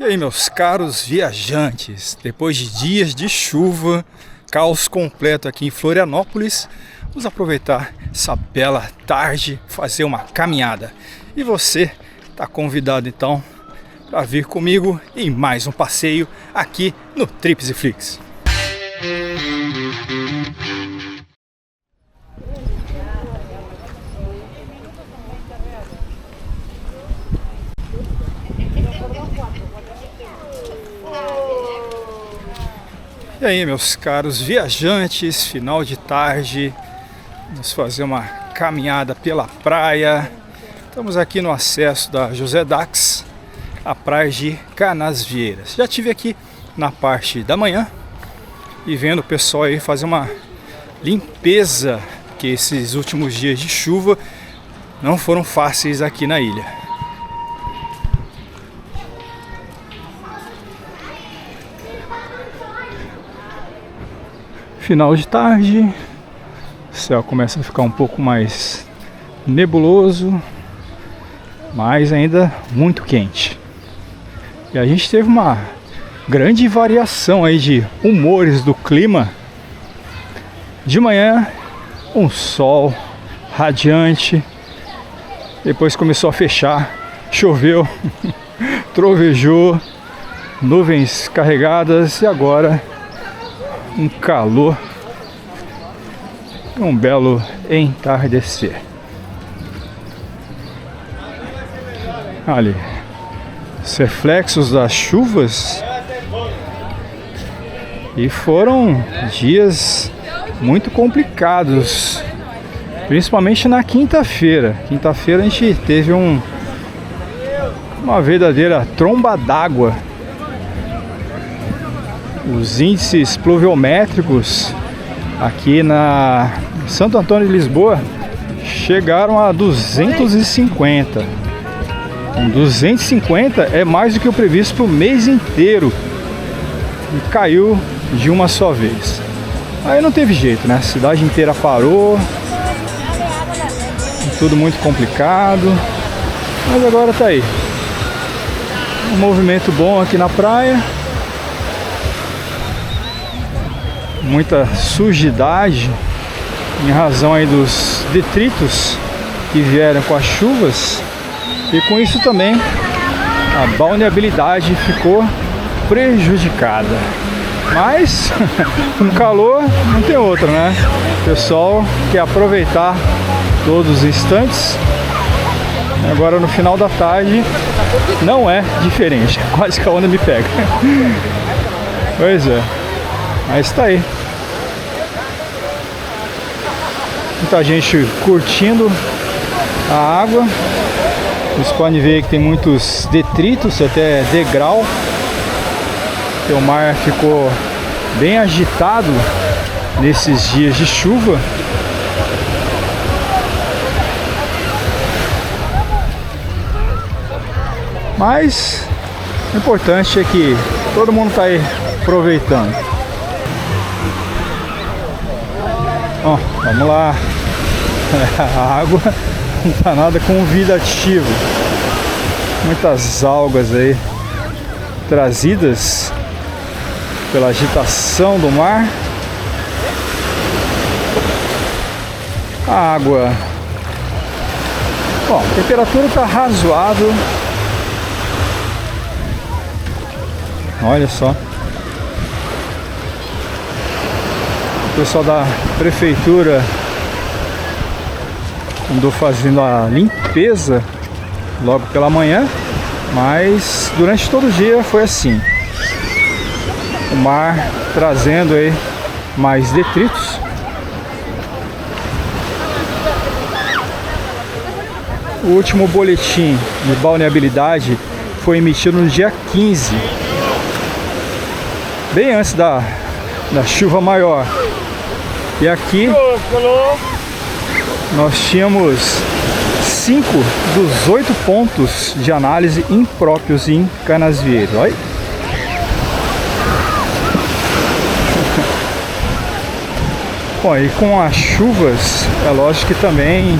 E aí, meus caros viajantes, depois de dias de chuva, caos completo aqui em Florianópolis, vamos aproveitar essa bela tarde, fazer uma caminhada. E você está convidado então para vir comigo em mais um passeio aqui no Trips e Flix. E aí, meus caros viajantes, final de tarde, vamos fazer uma caminhada pela praia. Estamos aqui no acesso da José Dax, a praia de Canasvieiras. Já estive aqui na parte da manhã e vendo o pessoal aí fazer uma limpeza, que esses últimos dias de chuva não foram fáceis aqui na ilha. Final de tarde, o céu começa a ficar um pouco mais nebuloso, mas ainda muito quente. E a gente teve uma grande variação aí de humores do clima. De manhã, um sol radiante, depois começou a fechar, choveu, trovejou, nuvens carregadas e agora um calor, um belo entardecer. Ali, os reflexos das chuvas, e foram dias muito complicados, principalmente na quinta-feira. Quinta-feira a gente teve uma verdadeira tromba d'água. Os índices pluviométricos aqui na Santo Antônio de Lisboa chegaram a 250. 250 é mais do que o previsto para o mês inteiro. E caiu de uma só vez. Aí não teve jeito, né? A cidade inteira parou. Tudo muito complicado. Mas agora tá aí. Um movimento bom aqui na praia. Muita sujidade em razão aí dos detritos que vieram com as chuvas, e com isso também a balneabilidade ficou prejudicada. Mas com calor não tem outra, né? O pessoal quer aproveitar todos os instantes. Agora no final da tarde não é diferente, quase que a onda me pega. Pois é. Mas tá aí. Muita gente curtindo a água. Vocês podem ver que tem muitos detritos, até degrau. O mar ficou bem agitado nesses dias de chuva. Mas o importante é que todo mundo tá aí aproveitando. Ó, vamos lá. A água não tá nada convidativo. Muitas algas aí trazidas pela agitação do mar. A água, bom, a temperatura tá razoável. Olha só. O pessoal da prefeitura andou fazendo a limpeza logo pela manhã, mas durante todo o dia foi assim. O mar trazendo aí mais detritos. O último boletim de balneabilidade foi emitido no dia 15, bem antes da chuva maior. E aqui nós tínhamos 5 dos 8 pontos de análise impróprios em Canasvieiras. Olha. Bom, e com as chuvas, é lógico que também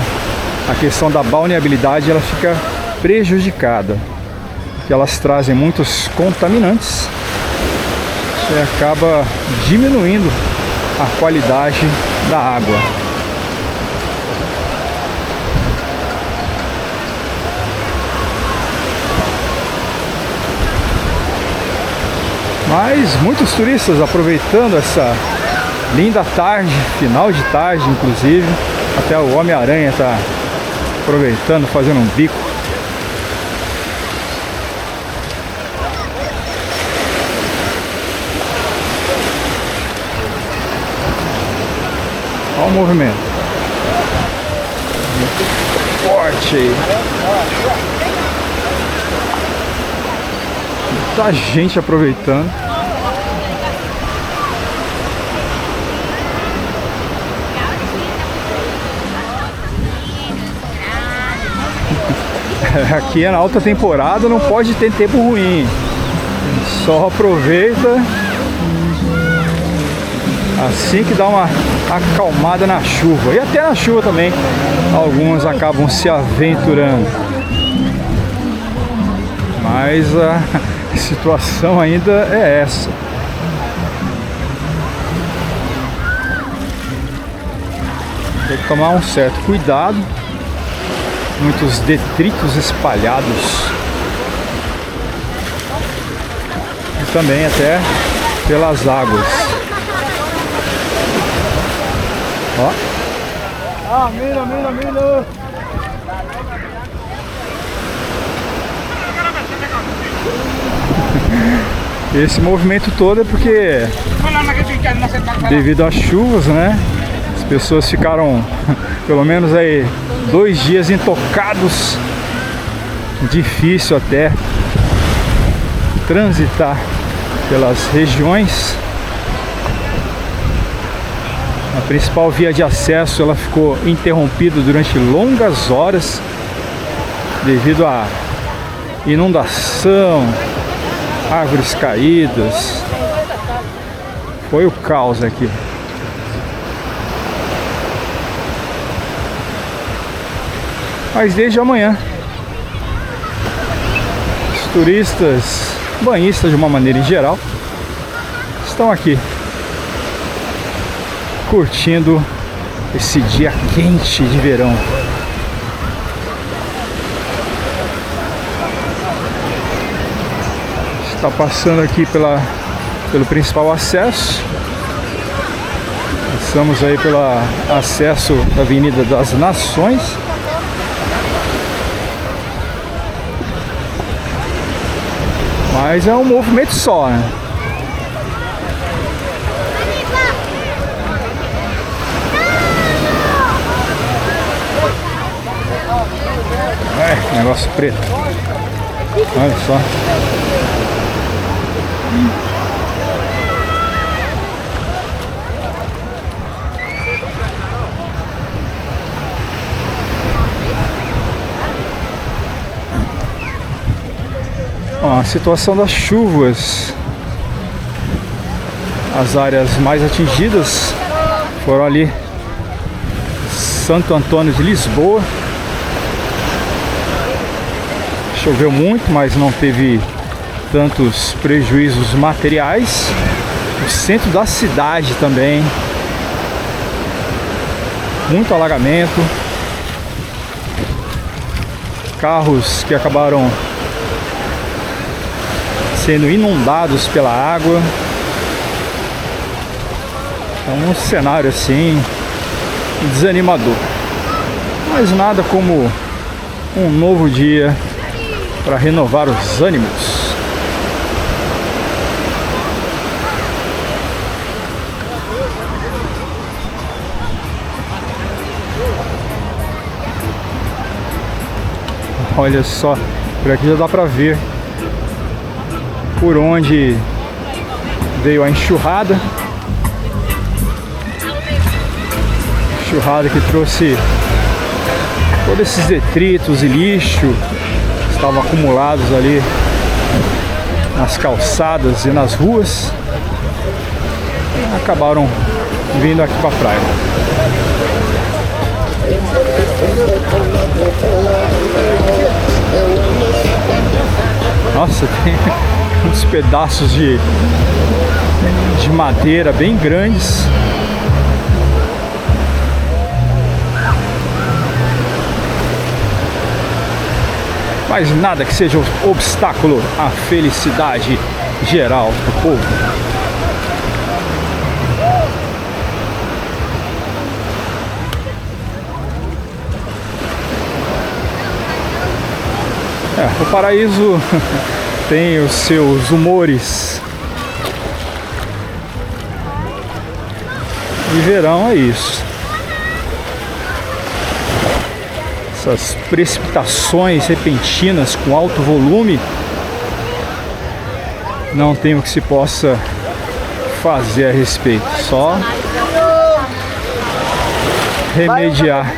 a questão da balneabilidade ela fica prejudicada. que elas trazem muitos contaminantes e acaba diminuindo a qualidade da água. Mas muitos turistas aproveitando essa linda tarde, final de tarde inclusive, até o Homem-Aranha está aproveitando, fazendo um bico. Olha o movimento. Muito forte aí. Muita gente aproveitando. Aqui é na alta temporada, não pode ter tempo ruim. Só aproveita assim que dá uma acalmada na chuva. E até na chuva também alguns acabam se aventurando. Mas a situação ainda é essa. Tem que tomar um certo cuidado. Muitos detritos espalhados. E também até pelas águas. Ó. Ah, mira, mira, mira. Esse movimento todo é porque devido às chuvas, né? As pessoas ficaram pelo menos aí 2 dias intocados. Difícil até transitar pelas regiões. A principal via de acesso ela ficou interrompida durante longas horas devido à inundação, árvores caídas. Foi o caos aqui. Mas desde amanhã, os turistas, banhistas de uma maneira em geral, estão aqui curtindo esse dia quente de verão. Está passando aqui pelo principal acesso. Estamos aí pelo acesso da Avenida das Nações. Mas é um movimento só, né? É, negócio preto. Olha só. Ó, a situação das chuvas. As áreas mais atingidas foram ali Santo Antônio de Lisboa. Choveu muito, mas não teve tantos prejuízos materiais. O centro da cidade também, muito alagamento, carros que acabaram sendo inundados pela água. É um cenário assim desanimador, mas nada como um novo dia para renovar os ânimos. Olha só, por aqui já dá para ver por onde veio a enxurrada. Enxurrada que trouxe todos esses detritos e lixo que estavam acumulados ali nas calçadas e nas ruas. Acabaram vindo aqui para a praia. Nossa, tem uns pedaços de madeira bem grandes. Mas nada que seja obstáculo à felicidade geral do povo. O paraíso tem os seus humores. E verão é isso. Essas precipitações repentinas com alto volume, não tem o que se possa fazer a respeito, só remediar.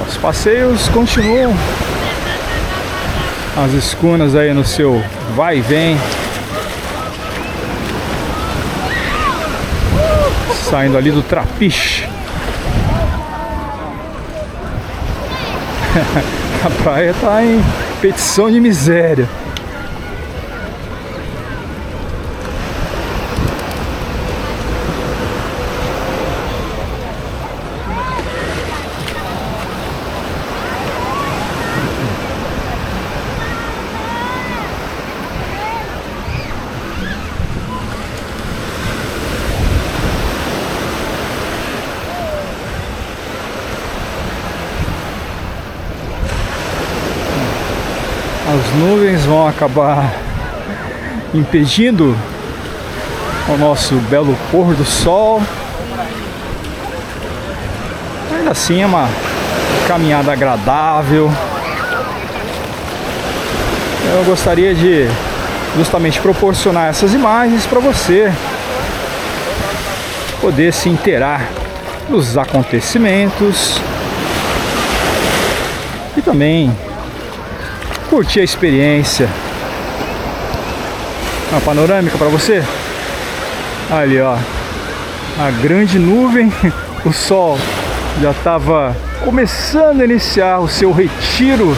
Os passeios continuam, as escunas aí no seu vai e vem, saindo ali do Trapiche. A praia tá em petição de miséria. As nuvens vão acabar impedindo o nosso belo pôr do sol. Ainda assim é uma caminhada agradável. Eu gostaria de justamente proporcionar essas imagens para você poder se inteirar dos acontecimentos e também curtir a experiência. Uma panorâmica para você. Ali, ó, a grande nuvem. O sol já estava começando a iniciar o seu retiro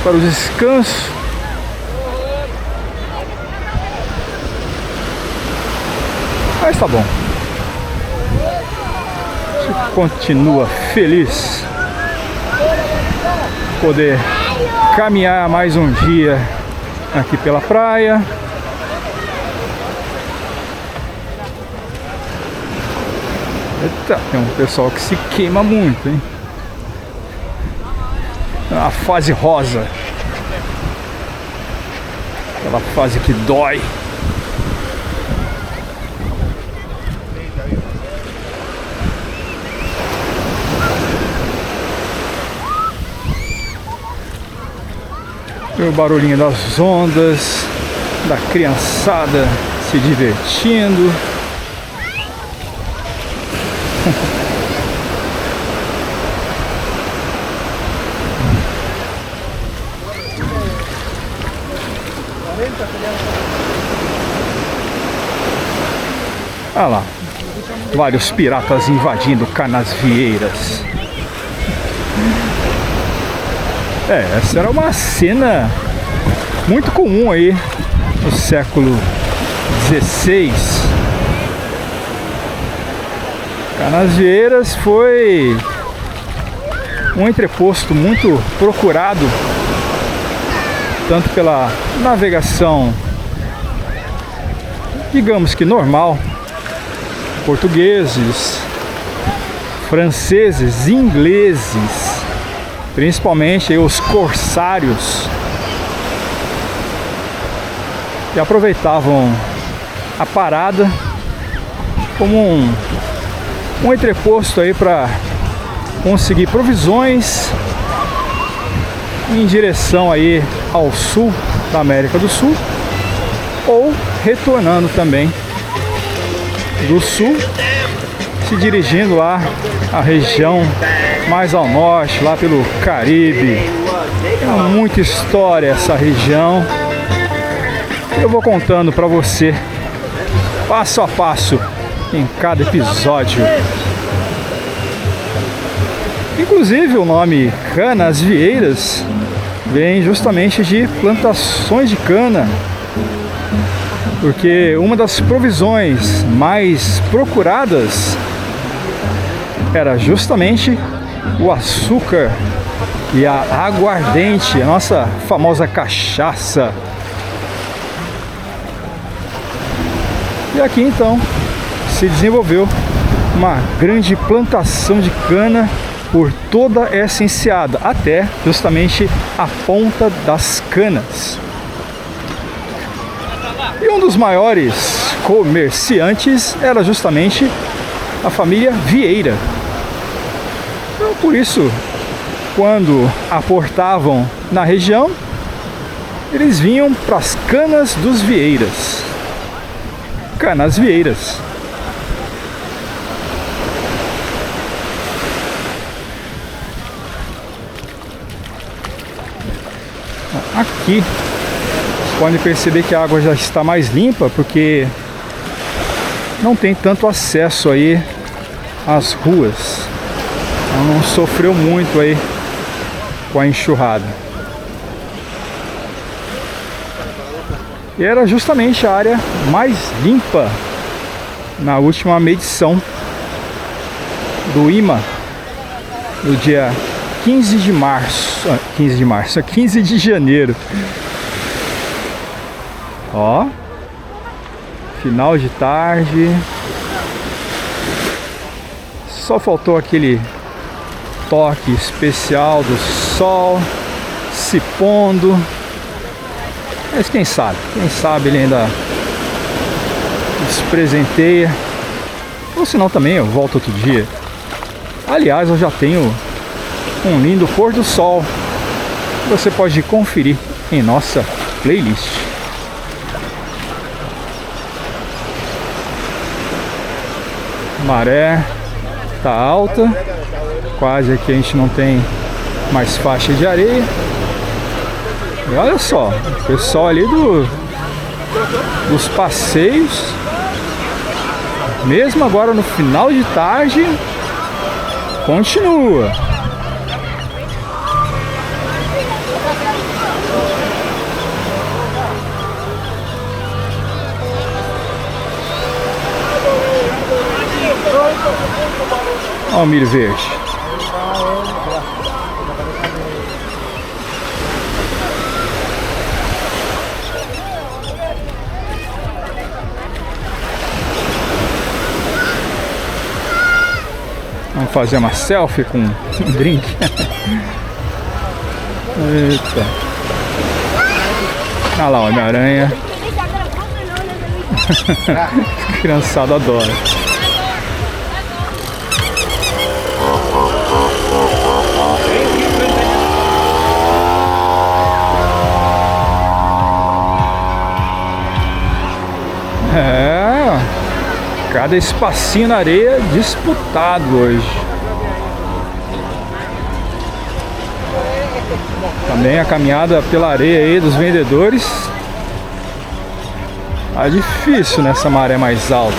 para o descanso. Mas tá bom. Você continua feliz poder caminhar mais um dia aqui pela praia. Eita, tem um pessoal que se queima muito, hein? A fase rosa, aquela fase que dói. O barulhinho das ondas, da criançada se divertindo. Olha lá, vários piratas invadindo Canasvieiras. Essa era uma cena muito comum aí no século XVI. Canasvieiras foi um entreposto muito procurado, tanto pela navegação, digamos que normal, portugueses, franceses, ingleses, principalmente aí os corsários, que aproveitavam a parada como um entreposto aí para conseguir provisões em direção aí ao sul da América do Sul, ou retornando também do sul, se dirigindo lá à região mais ao norte, lá pelo Caribe. Tem muita história essa região. Eu vou contando para você passo a passo em cada episódio. Inclusive o nome Canasvieiras vem justamente de plantações de cana, porque uma das provisões mais procuradas era justamente o açúcar e a aguardente, a nossa famosa cachaça. E aqui então se desenvolveu uma grande plantação de cana por toda essa enseada, até justamente a ponta das canas. E um dos maiores comerciantes era justamente a família Vieira. Então, por isso, quando aportavam na região, eles vinham para as canas dos Vieiras. Canasvieiras. Aqui pode perceber que a água já está mais limpa, porque não tem tanto acesso aí às ruas. Ela não sofreu muito aí com a enxurrada. E era justamente a área mais limpa na última medição do IMA, no dia 15 de janeiro. Ó, final de tarde. Só faltou aquele toque especial do sol se pondo. Mas quem sabe ele ainda nos presenteia. Ou senão também eu volto outro dia. Aliás, eu já tenho um lindo pôr do sol. Você pode conferir em nossa playlist. Maré tá alta. Quase aqui a gente não tem mais faixa de areia. E olha só, o pessoal ali dos passeios, mesmo agora no final de tarde, continua. Olha o milho verde. Vamos fazer uma selfie com um drink. Eita. Olha lá, Homem-Aranha. Criançada adora. É, cada espacinho na areia disputado hoje. Também a caminhada pela areia aí dos vendedores. Tá difícil nessa maré mais alta.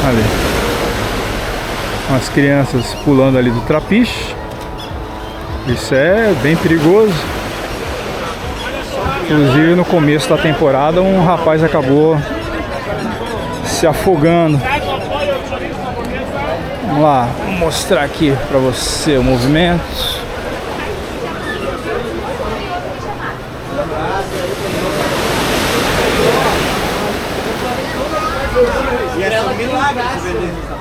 Ali. As crianças pulando ali do trapiche. Isso é bem perigoso. Inclusive no começo da temporada um rapaz acabou se afogando. Vamos lá, vou mostrar aqui para você o movimento. E é um milagre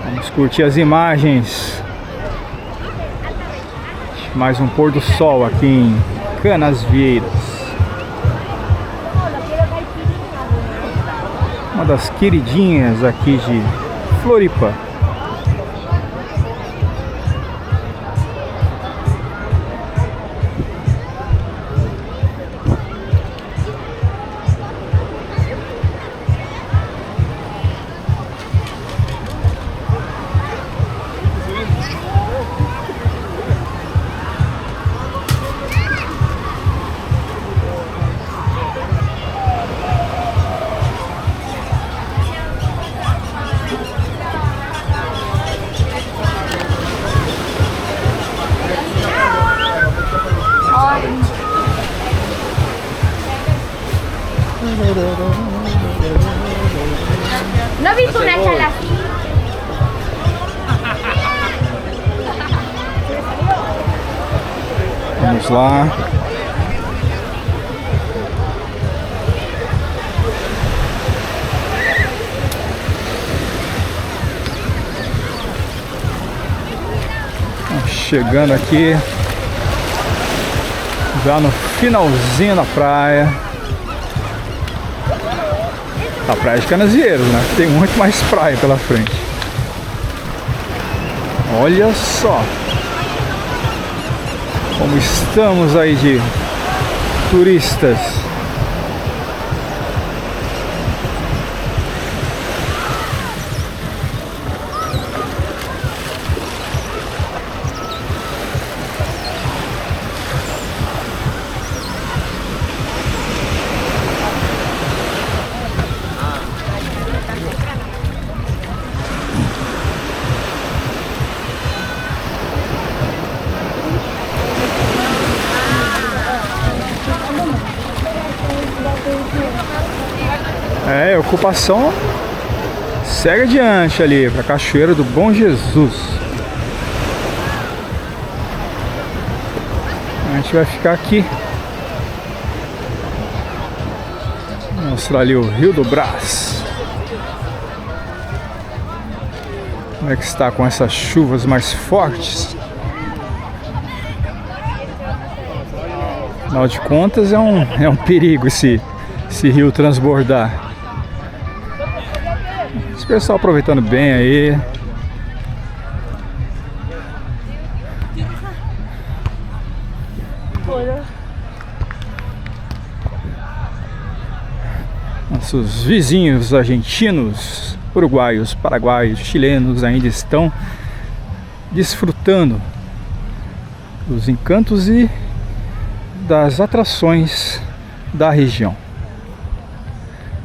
Vamos curtir as imagens. Mais um pôr do sol aqui em Canasvieiras. Uma das queridinhas aqui de Floripa. Vamos lá. Chegando aqui já no finalzinho da praia. A praia de Canasvieiros, né? Tem muito mais praia pela frente. Olha só como estamos aí de turistas. É, a ocupação segue adiante ali para a Cachoeira do Bom Jesus. A gente vai ficar aqui. Vou mostrar ali o Rio do Brás. Como é que está com essas chuvas mais fortes? Afinal de contas é um perigo esse rio transbordar. Esse pessoal aproveitando bem aí. Nossos vizinhos argentinos, uruguaios, paraguaios, chilenos ainda estão desfrutando dos encantos e das atrações da região.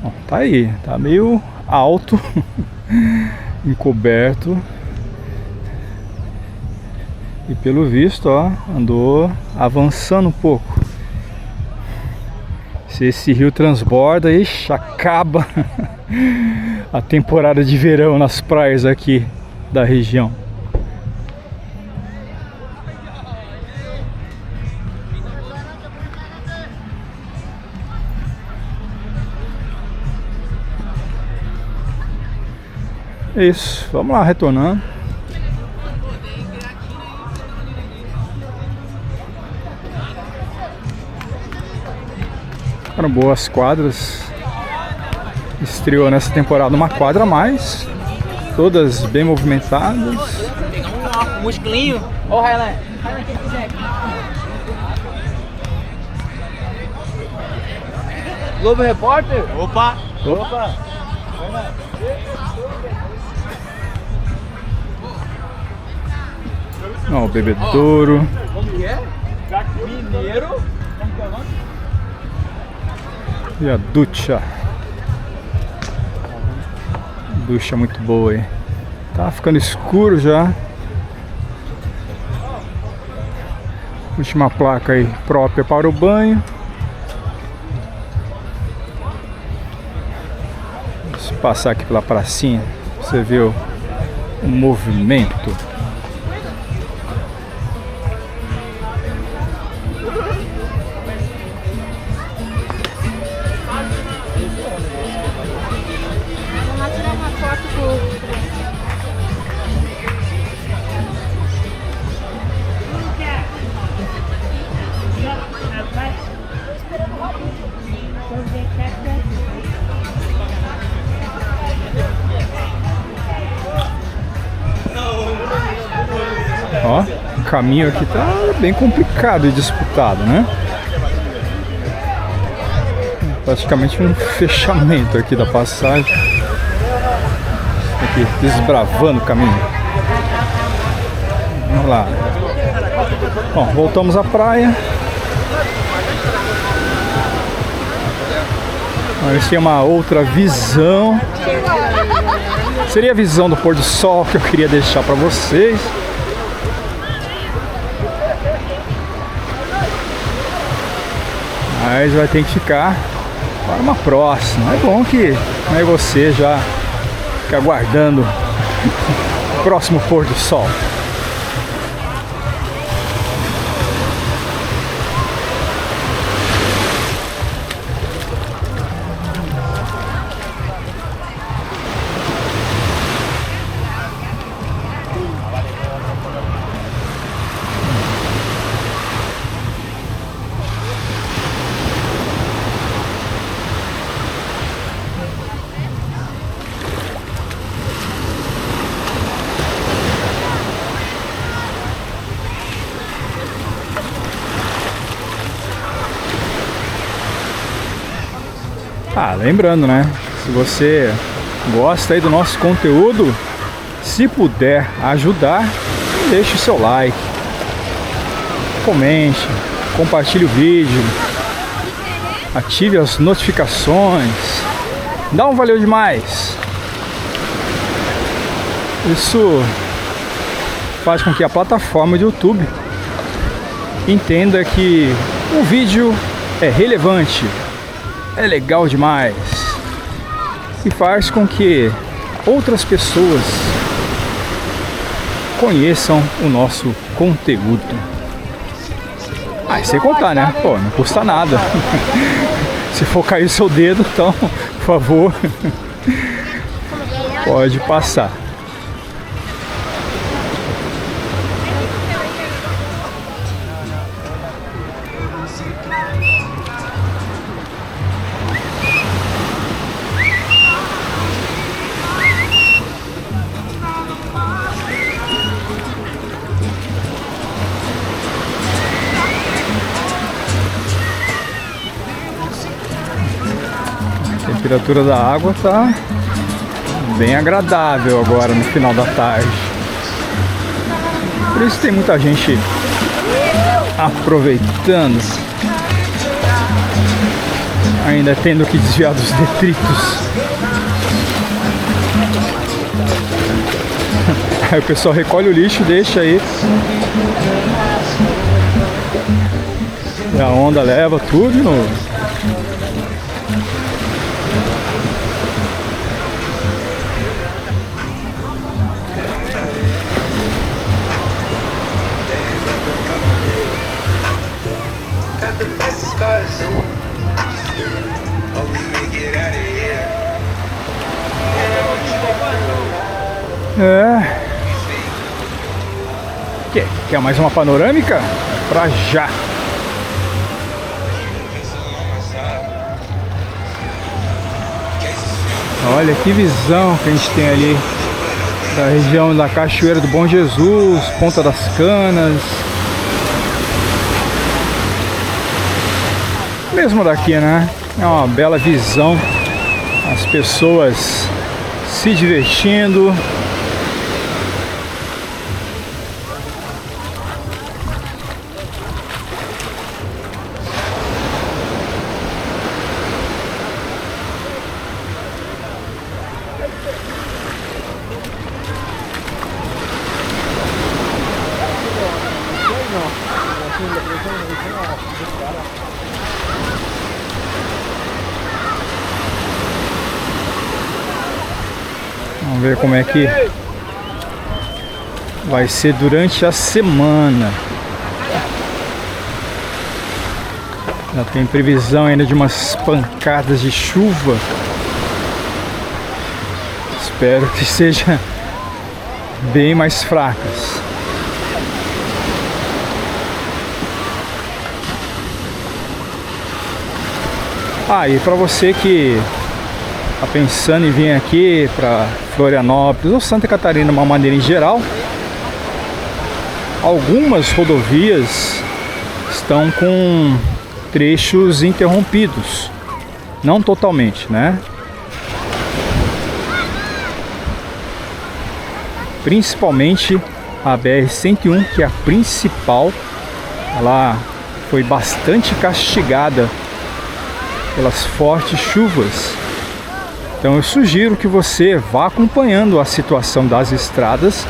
Bom, tá aí, tá meio alto, encoberto, e pelo visto, ó, andou avançando um pouco. Se esse rio transborda, ixi, acaba a temporada de verão nas praias aqui da região. Isso, vamos lá, retornando. Foram boas quadras. Estreou nessa temporada uma quadra a mais. Todas bem movimentadas. Pegar um musculinho. Ô, Highland. Highland, quem quiser. Globo Repórter? Opa! Opa! Ó, o bebedouro. Como que é? Mineiro. E a ducha. Ducha muito boa aí. Tá ficando escuro já. Última placa aí própria para o banho. Vamos passar aqui pela pracinha. Você viu o movimento. Ó, o caminho aqui tá bem complicado e disputado, né? Praticamente um fechamento aqui da passagem. Aqui, desbravando o caminho. Vamos lá. Bom, voltamos à praia. Agora tem uma outra visão. Seria a visão do pôr do sol que eu queria deixar para vocês. Mas vai ter que ficar para uma próxima. É bom que você já fica aguardando o próximo pôr do sol. Lembrando, né? Se você gosta aí do nosso conteúdo, se puder ajudar, deixe o seu like, comente, compartilhe o vídeo, ative as notificações, dá um valeu demais. Isso faz com que a plataforma do YouTube entenda que o vídeo é relevante, é legal demais e faz com que outras pessoas conheçam o nosso conteúdo. E sem contar, né? Pô, não custa nada. Se for cair o seu dedo, então, por favor, pode passar. A temperatura da água está bem agradável agora no final da tarde. Por isso tem muita gente aproveitando, ainda tendo que desviar dos detritos. Aí o pessoal recolhe o lixo, deixa aí e a onda leva tudo de novo. Quer mais uma panorâmica? Pra já! Olha que visão que a gente tem ali da região da Cachoeira do Bom Jesus, Ponta das Canas. Mesmo daqui, né? É uma bela visão. As pessoas se divertindo. Vamos ver como é que vai ser durante a semana. Já tem previsão ainda de umas pancadas de chuva. Espero que seja bem mais fracas. E para você que está pensando em vir aqui para Florianópolis ou Santa Catarina de uma maneira em geral, algumas rodovias estão com trechos interrompidos, não totalmente, né? Principalmente a BR-101, que é a principal, ela foi bastante castigada pelas fortes chuvas. Então eu sugiro que você vá acompanhando a situação das estradas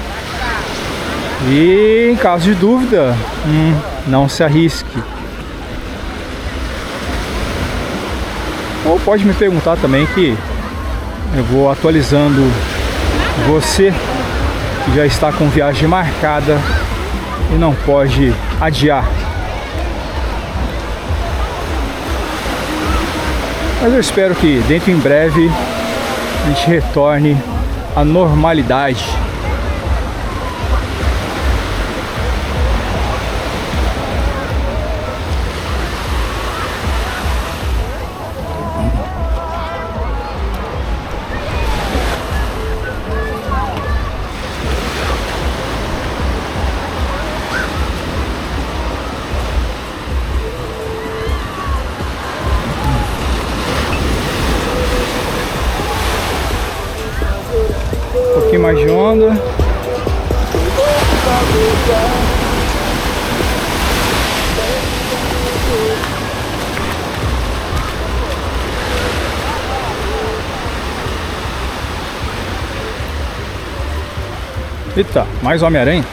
e, em caso de dúvida, não se arrisque. Ou pode me perguntar também, que eu vou atualizando você que já está com viagem marcada e não pode adiar. Mas eu espero que dentro em breve a gente retorne à normalidade. mais de onda. Eita, mais Homem-Aranha.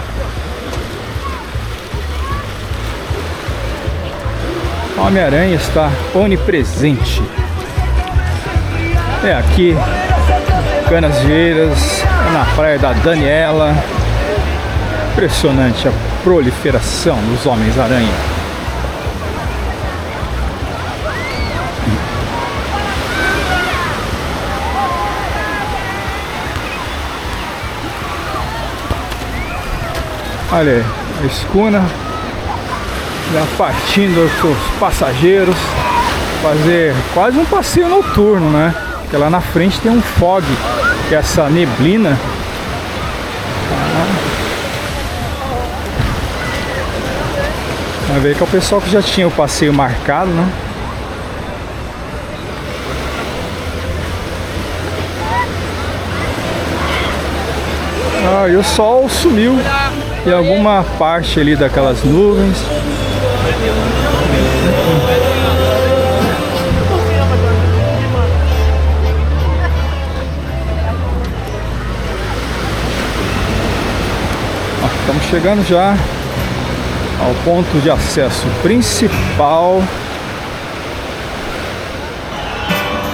Homem-Aranha está onipresente. É aqui, Canasvieiras, é na praia da Daniela. Impressionante a proliferação dos Homens-Aranha. Olha aí, a escuna já partindo com os passageiros, fazer quase um passeio noturno, né? Porque lá na frente tem um fog, que é essa neblina. Vai ver que é o pessoal que já tinha o passeio marcado, né? Ah, e o sol sumiu em alguma parte ali daquelas nuvens. Estamos chegando já ao ponto de acesso principal.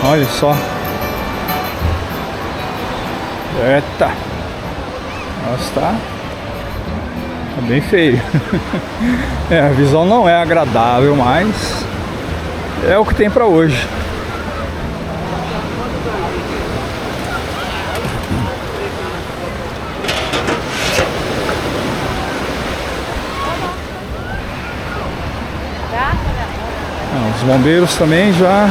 Olha só. Eita. Nossa, tá bem feio. É, a visão não é agradável, mas é o que tem para hoje. Os bombeiros também já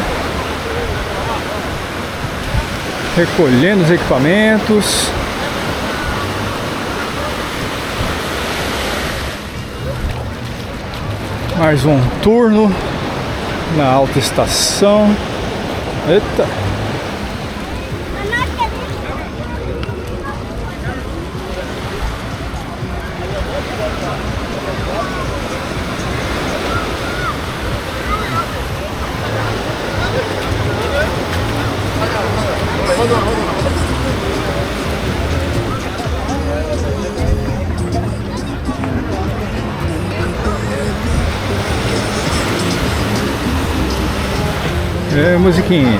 recolhendo os equipamentos. Mais um turno na alta estação. Eita! É, musiquinha.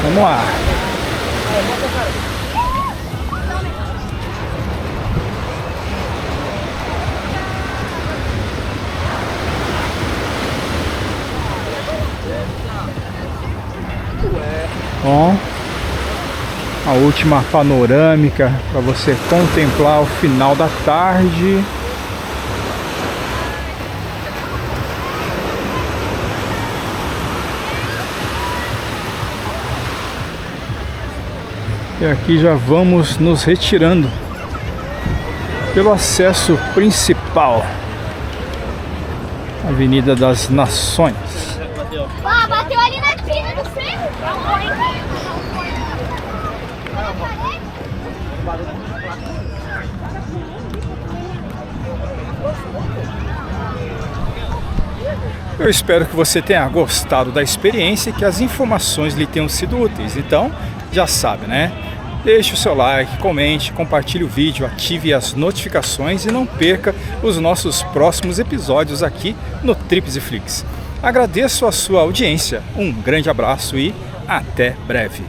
Vamos lá. Bom, a última panorâmica para você contemplar o final da tarde. E aqui já vamos nos retirando pelo acesso principal, Avenida das Nações. Bateu ali na esquina do freio. Eu espero que você tenha gostado da experiência e que as informações lhe tenham sido úteis. Então, já sabe, né? Deixe o seu like, comente, compartilhe o vídeo, ative as notificações e não perca os nossos próximos episódios aqui no Trips e Flix. Agradeço a sua audiência, um grande abraço e até breve.